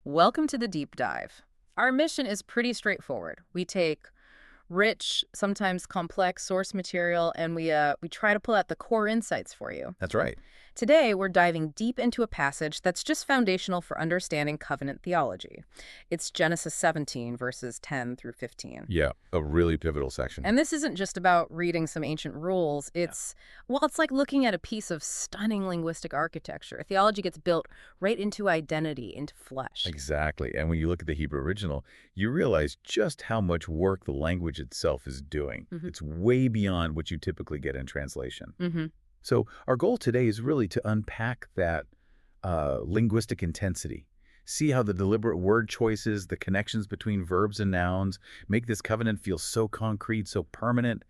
Welcome to the deep dive. Our mission is pretty straightforward. We take rich, sometimes complex source material, and we try to pull out the core insights for you. That's right. Today, we're diving deep into a passage that's just foundational for understanding covenant theology. It's Genesis 17, verses 10 through 15. Yeah, a really pivotal section. And this isn't just about reading some ancient rules. It's like looking at a piece of stunning linguistic architecture. Theology gets built right into identity, into flesh. Exactly. And when you look at the Hebrew original, you realize just how much work the language itself is doing. It's way beyond what you typically get in translation. So our goal today is really to unpack that linguistic intensity. See how the deliberate word choices, the connections between verbs and nouns, make this covenant feel so concrete, so permanent,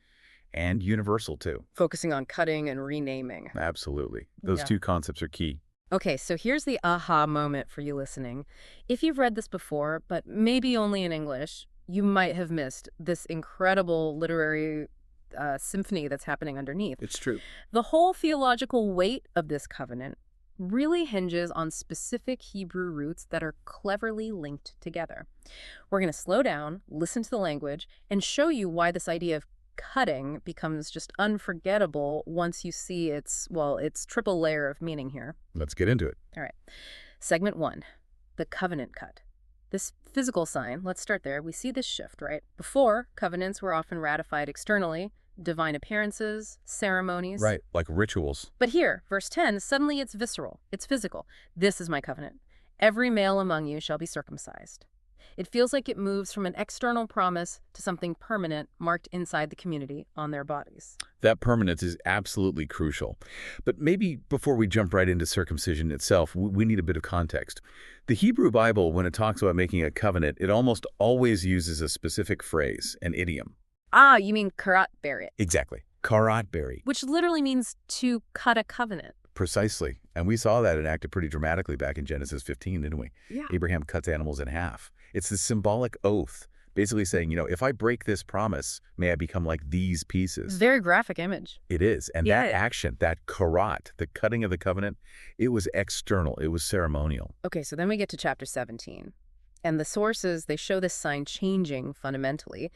and universal too. Focusing on cutting and renaming. Absolutely. Those two concepts are key. Okay, so here's the aha moment for you listening. If you've read this before, but maybe only in English, you might have missed this incredible literary symphony that's happening underneath. It's true. The whole theological weight of this covenant really hinges on specific Hebrew roots that are cleverly linked together. We're going to slow down, listen to the language, and show you why this idea of cutting becomes just unforgettable once you see its triple layer of meaning here. Let's get into it. All right. Segment 1, the covenant cut. This physical sign, let's start there. We see this shift, right? Before, covenants were often ratified externally, divine appearances, ceremonies. Right, like rituals. But here, verse 10, suddenly it's visceral. It's physical. This is my covenant. Every male among you shall be circumcised. It feels like it moves from an external promise to something permanent marked inside the community on their bodies. That permanence is absolutely crucial. But maybe before we jump right into circumcision itself, we need a bit of context. The Hebrew Bible, when it talks about making a covenant, it almost always uses a specific phrase, an idiom. Ah, you mean karat berit. Exactly. Karat beri. Which literally means to cut a covenant. Precisely. And we saw that enacted pretty dramatically back in Genesis 15, didn't we? Yeah. Abraham cuts animals in half. It's this symbolic oath, basically saying, if I break this promise, may I become like these pieces. Very graphic image. It is. And that action, that karat, the cutting of the covenant, it was external. It was ceremonial. Okay, so then we get to chapter 17. And the sources, they show this sign changing fundamentally.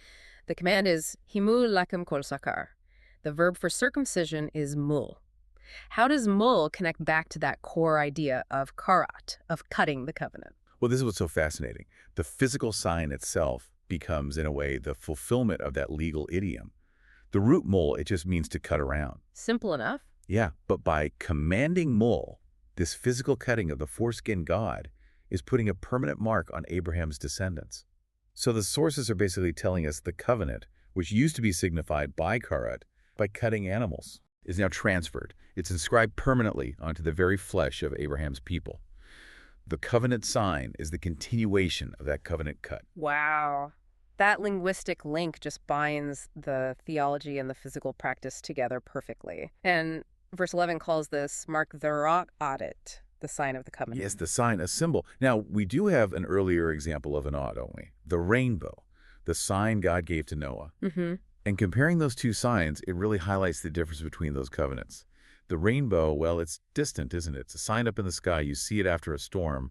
The command is himul lakem kol sakar. The verb for circumcision is mul. How does mul connect back to that core idea of karat, of cutting the covenant? Well, this is what's so fascinating. The physical sign itself becomes, in a way, the fulfillment of that legal idiom. The root mul, it just means to cut around. Simple enough. Yeah, but by commanding mul, this physical cutting of the foreskin god is putting a permanent mark on Abraham's descendants. So the sources are basically telling us the covenant, which used to be signified by karat, by cutting animals, is now transferred. It's inscribed permanently onto the very flesh of Abraham's people. The covenant sign is the continuation of that covenant cut. Wow. That linguistic link just binds the theology and the physical practice together perfectly. And verse 11 calls this mark the rock audit, the sign of the covenant. Yes, the sign, a symbol. Now, we do have an earlier example of an odd, don't we? The rainbow, the sign God gave to Noah. And comparing those two signs, it really highlights the difference between those covenants. The rainbow, well, it's distant, isn't it? It's a sign up in the sky. You see it after a storm.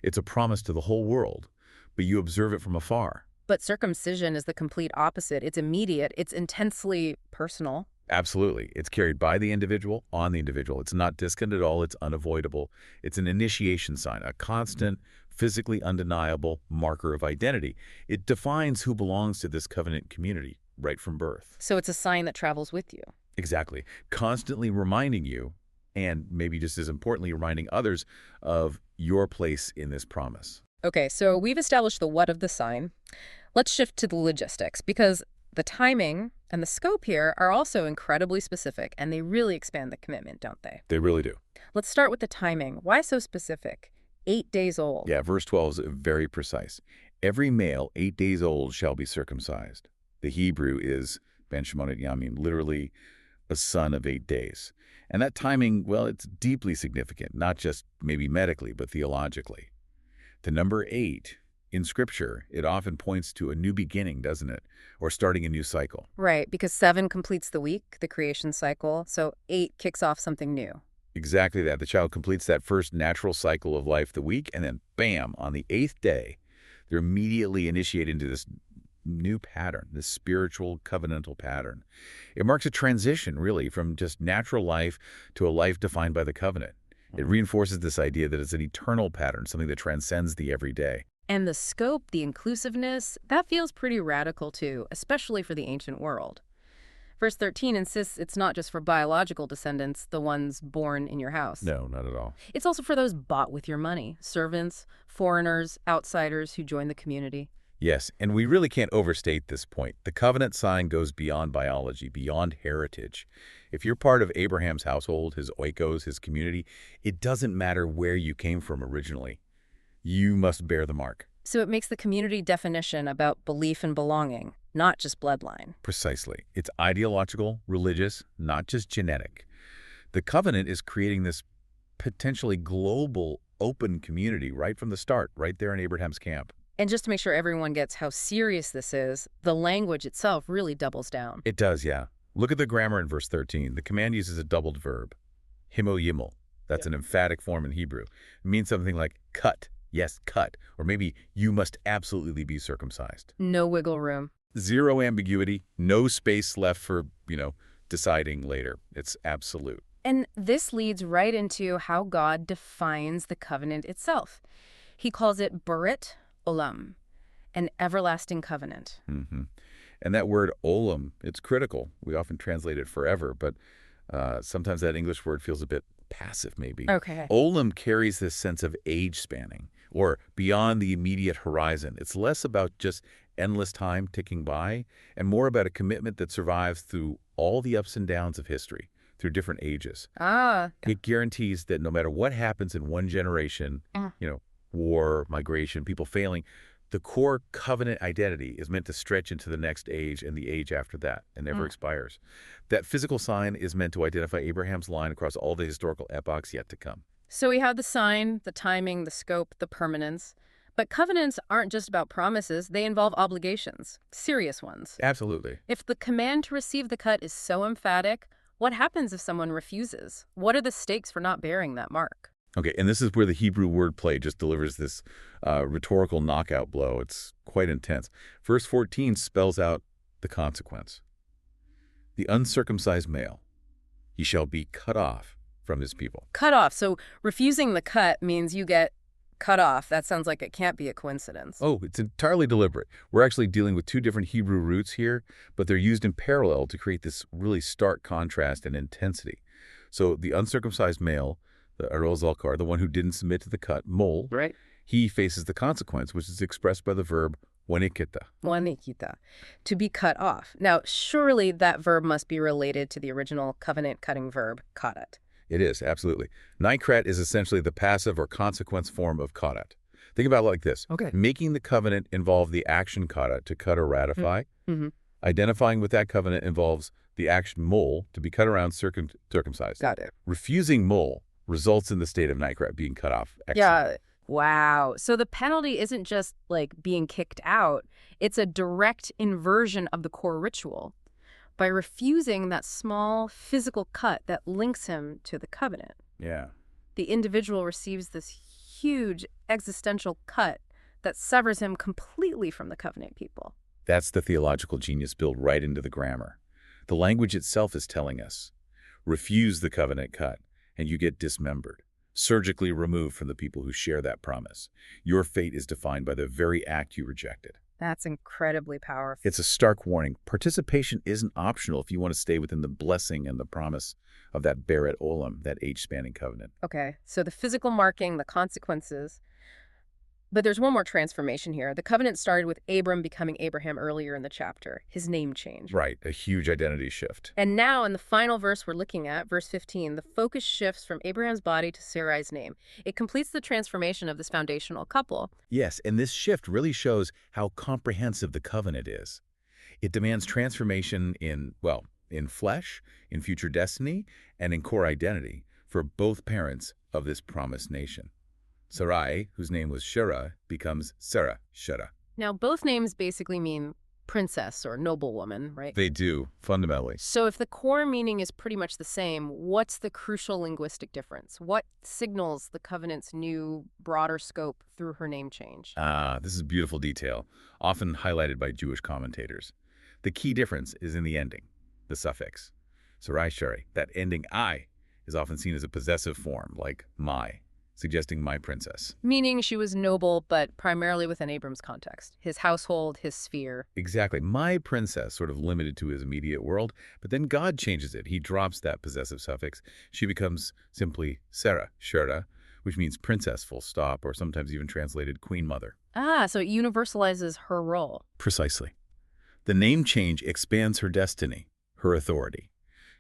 It's a promise to the whole world, but you observe it from afar. But circumcision is the complete opposite. It's immediate. It's intensely personal. Absolutely. It's carried by the individual, on the individual. It's not distant at all. It's unavoidable. It's an initiation sign, a constant, physically undeniable marker of identity. It defines who belongs to this covenant community right from birth. So it's a sign that travels with you. Exactly. Constantly reminding you, and maybe just as importantly, reminding others of your place in this promise. Okay, so we've established the what of the sign. Let's shift to the logistics, because the timing and the scope here are also incredibly specific, and they really expand the commitment, don't they? They really do. Let's start with the timing. Why so specific? 8 days old. Yeah, verse 12 is very precise. Every male 8 days old shall be circumcised. The Hebrew is ben shemonot yamim, literally a son of 8 days. And that timing, well, it's deeply significant, not just maybe medically, but theologically. The number 8, in Scripture, it often points to a new beginning, doesn't it? Or starting a new cycle. Right, because 7 completes the week, the creation cycle, so 8 kicks off something new. Exactly that. The child completes that first natural cycle of life the week, and then bam, on the 8th day, they're immediately initiated into this new pattern, this spiritual covenantal pattern. It marks a transition, really, from just natural life to a life defined by the covenant. It reinforces this idea that it's an eternal pattern, something that transcends the everyday. And the scope, the inclusiveness, that feels pretty radical too, especially for the ancient world. Verse 13 insists it's not just for biological descendants, the ones born in your house. No, not at all. It's also for those bought with your money, servants, foreigners, outsiders who join the community. Yes, and we really can't overstate this point. The covenant sign goes beyond biology, beyond heritage. If you're part of Abraham's household, his oikos, his community, it doesn't matter where you came from originally. You must bear the mark. So it makes the community definition about belief and belonging, not just bloodline. Precisely. It's ideological, religious, not just genetic. The covenant is creating this potentially global, open community right from the start, right there in Abraham's camp. And just to make sure everyone gets how serious this is, the language itself really doubles down. It does, yeah. Look at the grammar in verse 13. The command uses a doubled verb, himo-yimel. That's an emphatic form in Hebrew. It means something like cut. Yes, cut. Or maybe you must absolutely be circumcised. No wiggle room. Zero ambiguity, no space left for, deciding later. It's absolute. And this leads right into how God defines the covenant itself. He calls it Berit Olam, an everlasting covenant. Mm-hmm. And that word olam, it's critical. We often translate it forever, but sometimes that English word feels a bit passive, maybe. Okay. Olam carries this sense of age spanning, or beyond the immediate horizon. It's less about just endless time ticking by, and more about a commitment that survives through all the ups and downs of history, through different ages. It guarantees that no matter what happens in one generation, war, migration, people failing, the core covenant identity is meant to stretch into the next age and the age after that and never expires. That physical sign is meant to identify Abraham's line across all the historical epochs yet to come. So we have the sign, the timing, the scope, the permanence. But covenants aren't just about promises. They involve obligations, serious ones. Absolutely. If the command to receive the cut is so emphatic, what happens if someone refuses? What are the stakes for not bearing that mark? Okay, and this is where the Hebrew wordplay just delivers this rhetorical knockout blow. It's quite intense. Verse 14 spells out the consequence. The uncircumcised male, he shall be cut off from his people. Cut off. So refusing the cut means you get cut off. That sounds like it can't be a coincidence. Oh, it's entirely deliberate. We're actually dealing with two different Hebrew roots here, but they're used in parallel to create this really stark contrast and intensity. So the uncircumcised male, the Arol Zalkar, the one who didn't submit to the cut, mol, Right. he faces the consequence, which is expressed by the verb wanikita. Wanikita, to be cut off. Now, surely that verb must be related to the original covenant-cutting verb, kadat. It is, absolutely. Nikrat is essentially the passive or consequence form of kadat. Think about it like this. Okay. Making the covenant involved the action kadat, to cut or ratify. Mm-hmm. Identifying with that covenant involves the action mol, to be cut around circumcised. Got it. Refusing mol results in the state of nikrat, being cut off. Excellent. Yeah. Wow. So the penalty isn't just like being kicked out. It's a direct inversion of the core ritual. By refusing that small physical cut that links him to the covenant, Yeah. the individual receives this huge existential cut that severs him completely from the covenant people. That's the theological genius built right into the grammar. The language itself is telling us, refuse the covenant cut, and you get dismembered, surgically removed from the people who share that promise. Your fate is defined by the very act you rejected. That's incredibly powerful. It's a stark warning. Participation isn't optional if you want to stay within the blessing and the promise of that Beret Olam, that age-spanning covenant. Okay, so the physical marking, the consequences. But there's one more transformation here. The covenant started with Abram becoming Abraham earlier in the chapter. His name changed. Right, a huge identity shift. And now in the final verse we're looking at, verse 15, the focus shifts from Abraham's body to Sarai's name. It completes the transformation of this foundational couple. Yes, and this shift really shows how comprehensive the covenant is. It demands transformation in flesh, in future destiny, and in core identity for both parents of this promised nation. Sarai, whose name was Shura, becomes Sarah, Shura. Now, both names basically mean princess or noblewoman, right? They do, fundamentally. So if the core meaning is pretty much the same, what's the crucial linguistic difference? What signals the covenant's new, broader scope through her name change? This is beautiful detail, often highlighted by Jewish commentators. The key difference is in the ending, the suffix. Sarai, that ending I is often seen as a possessive form, like my, suggesting my princess. Meaning she was noble, but primarily within Abram's context. His household, his sphere. Exactly. My princess, sort of limited to his immediate world, but then God changes it. He drops that possessive suffix. She becomes simply Sarah, which means princess, full stop, or sometimes even translated queen mother. So it universalizes her role. Precisely. The name change expands her destiny, her authority.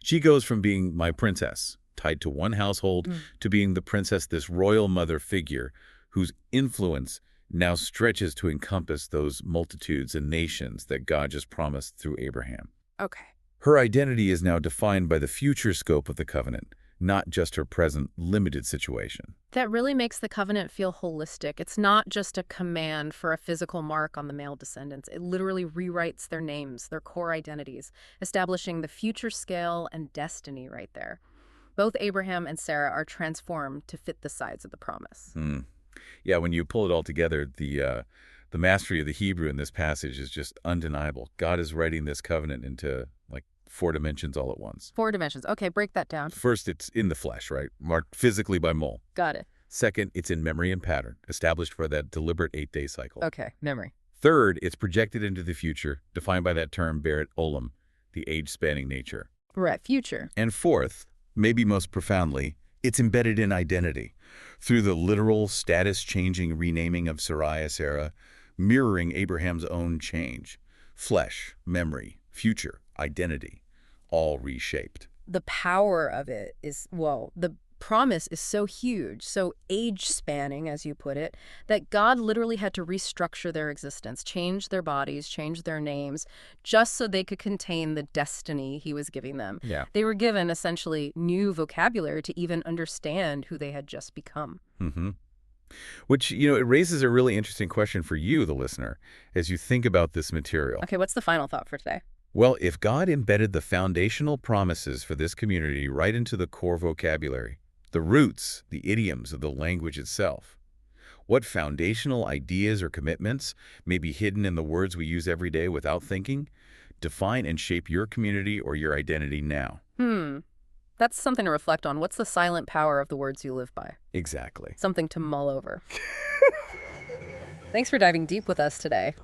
She goes from being my princess, tied to one household, to being the princess, this royal mother figure whose influence now stretches to encompass those multitudes and nations that God just promised through Abraham. Okay. Her identity is now defined by the future scope of the covenant, not just her present limited situation. That really makes the covenant feel holistic. It's not just a command for a physical mark on the male descendants. It literally rewrites their names, their core identities, establishing the future scale and destiny right there. Both Abraham and Sarah are transformed to fit the sides of the promise. Yeah, when you pull it all together, the mastery of the Hebrew in this passage is just undeniable. God is writing this covenant into, like, 4 dimensions all at once. 4 dimensions. Okay, break that down. First, it's in the flesh, right? Marked physically by mole. Got it. Second, it's in memory and pattern, established for that deliberate 8-day cycle. Okay, memory. Third, it's projected into the future, defined by that term Berit Olam, the age-spanning nature. Right, future. And fourth, maybe most profoundly, it's embedded in identity, through the literal status-changing renaming of Sarai, Sarah, mirroring Abraham's own change. Flesh, memory, future, identity, all reshaped. The power of it is, well, the promise is so huge, so age-spanning, as you put it, that God literally had to restructure their existence, change their bodies, change their names, just so they could contain the destiny he was giving them. Yeah. They were given, essentially, new vocabulary to even understand who they had just become. Which, it raises a really interesting question for you, the listener, as you think about this material. Okay, what's the final thought for today? Well, if God embedded the foundational promises for this community right into the core vocabulary, the roots, the idioms of the language itself, what foundational ideas or commitments may be hidden in the words we use every day without thinking, define and shape your community or your identity now? That's something to reflect on. What's the silent power of the words you live by? Exactly. Something to mull over. Thanks for diving deep with us today.